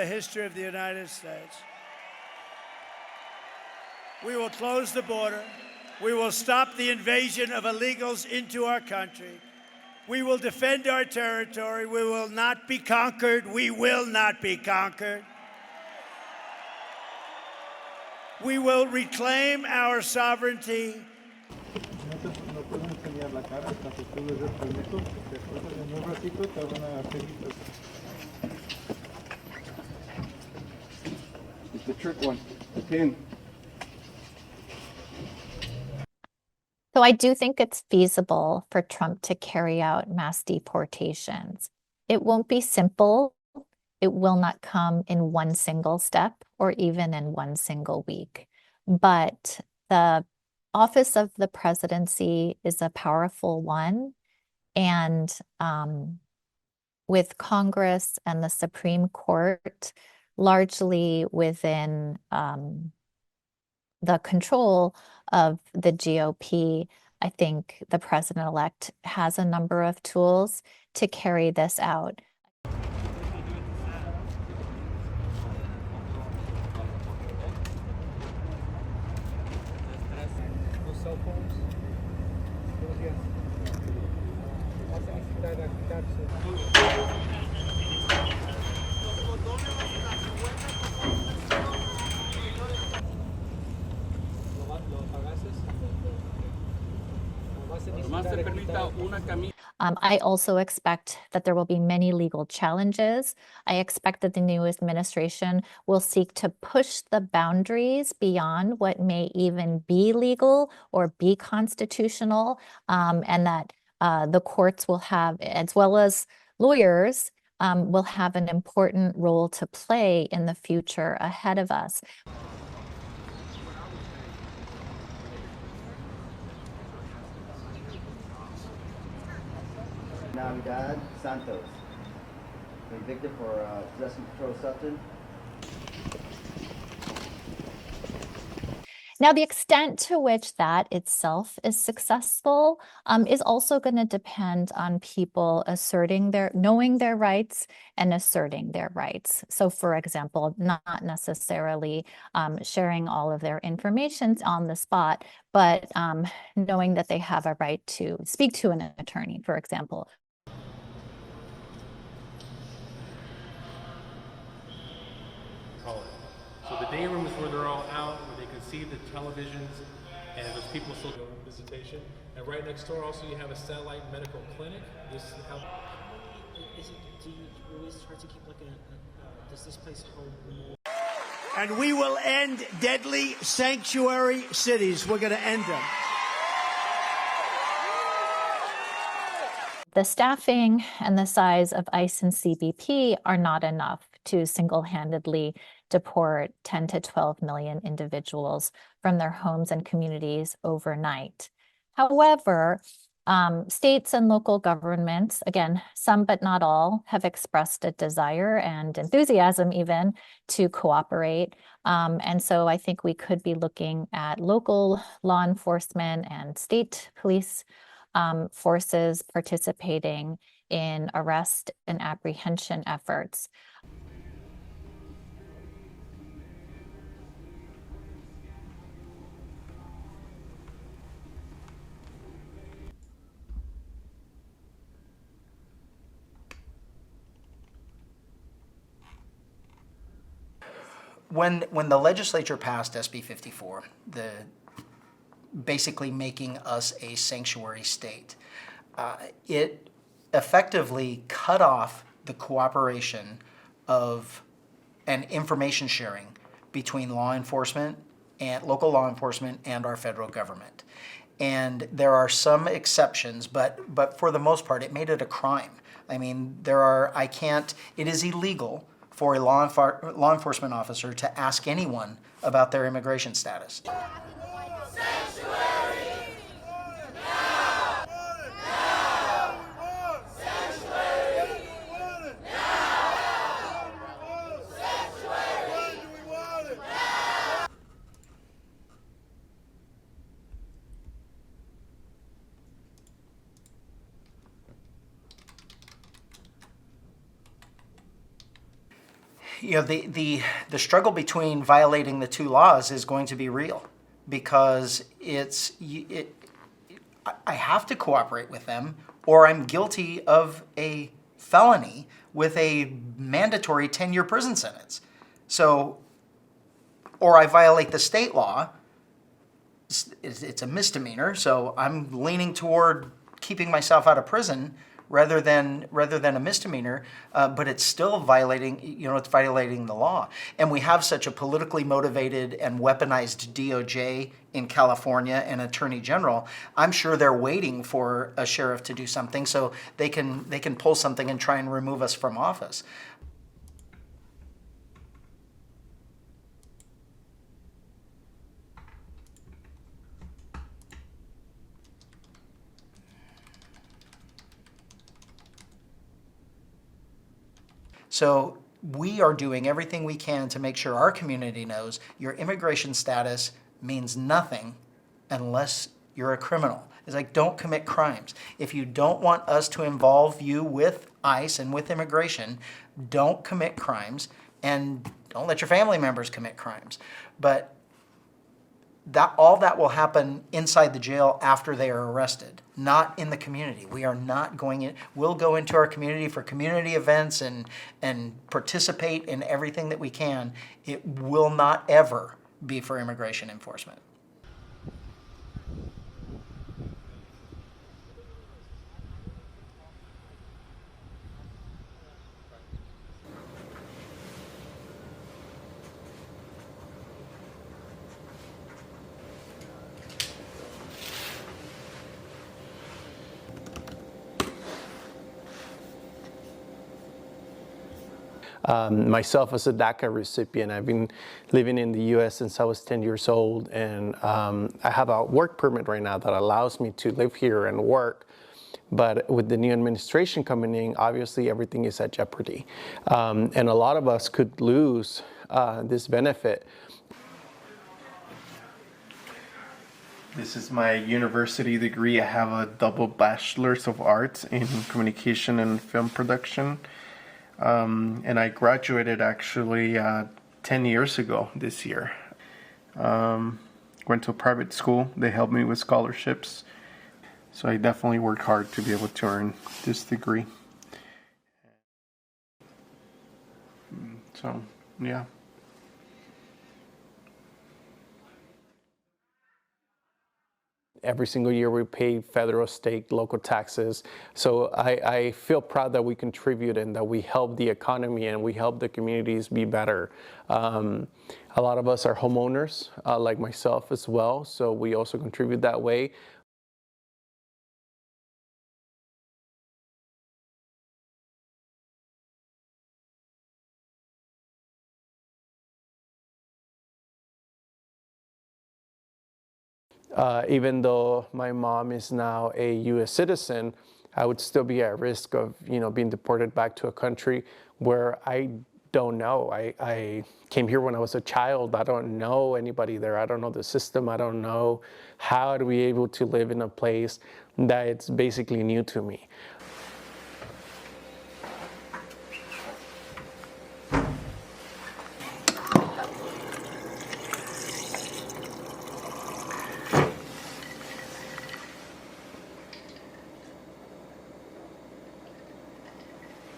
The history of the United States. We will close the border. We will stop the invasion of illegals into our country. We will defend our territory. We will not be conquered. We will not be conquered. We will reclaim our sovereignty. No puedo enseñar la cara hasta que tú les des permiso. Después en un ratito te van a hacer. It's the trick one, the pin. So I do think it's feasible for Trump to carry out mass deportations. It won't be simple. It will not come in one single step or even in one single week. But the office of the presidency is a powerful one. And with Congress and the Supreme Court largely within the control of the GOP, I think the president-elect has a number of tools to carry this out. I also expect that there will be many legal challenges. I expect that the new administration will seek to push the boundaries beyond what may even be legal or be constitutional, and that the courts will have, as well as lawyers, will have an important role to play in the future ahead of us. Navidad Santos, convicted for possessing controlled substance. Now, the extent to which that itself is successful is also going to depend on people knowing their rights and asserting their rights. So, for example, not necessarily sharing all of their information on the spot, but knowing that they have a right to speak to an attorney, for example. So the day room is where they're all out, where they can see the televisions, and there's people still doing visitation. And right next door, also, you have a satellite medical clinic. This is how. Do you always try to keep like does this place hold more? And we will end deadly sanctuary cities. We're going to end them. The staffing and the size of ICE and CBP are not enough to single-handedly deport 10 to 12 million individuals from their homes and communities overnight. However, states and local governments, again, some but not all, have expressed a desire and enthusiasm even to cooperate. And so I think we could be looking at local law enforcement and state police forces participating in arrest and apprehension efforts. When the legislature passed SB 54, basically making us a sanctuary state, it effectively cut off the cooperation of and information sharing between law enforcement and local law enforcement and our federal government. And there are some exceptions, but for the most part, it made it a crime. I mean, it is illegal for a law enforcement officer to ask anyone about their immigration status. you know, the struggle between violating the two laws is going to be real, because I have to cooperate with them, or I'm guilty of a felony with a mandatory 10-year prison sentence. So, or I violate the state law, it's a misdemeanor, so I'm leaning toward keeping myself out of prison rather than a misdemeanor, but it's still violating, it's violating the law. And we have such a politically motivated and weaponized DOJ in California and Attorney General. I'm sure they're waiting for a sheriff to do something so they can pull something and try and remove us from office. So we are doing everything we can to make sure our community knows your immigration status means nothing unless you're a criminal. It's like, don't commit crimes. If you don't want us to involve you with ICE and with immigration, don't commit crimes, and don't let your family members commit crimes. But all that will happen inside the jail after they are arrested, not in the community. We are not going in. We'll go into our community for community events and participate in everything that we can. It will not ever be for immigration enforcement. Myself as a DACA recipient, I've been living in the U.S. since I was 10 years old, and I have a work permit right now that allows me to live here and work. But with the new administration coming in, obviously everything is at jeopardy. And a lot of us could lose this benefit. This is my university degree. I have a double bachelor's of arts in communication and film production. And I graduated actually 10 years ago this year. Went to a private school. They helped me with scholarships. So I definitely worked hard to be able to earn this degree. So, yeah. Every single year we pay federal, state, local taxes. So I feel proud that we contribute and that we help the economy and we help the communities be better. A lot of us are homeowners, like myself as well, so we also contribute that way. Even though my mom is now a U.S. citizen, I would still be at risk of, being deported back to a country where I don't know. I came here when I was a child. I don't know anybody there. I don't know the system. I don't know how to be able to live in a place that it's basically new to me.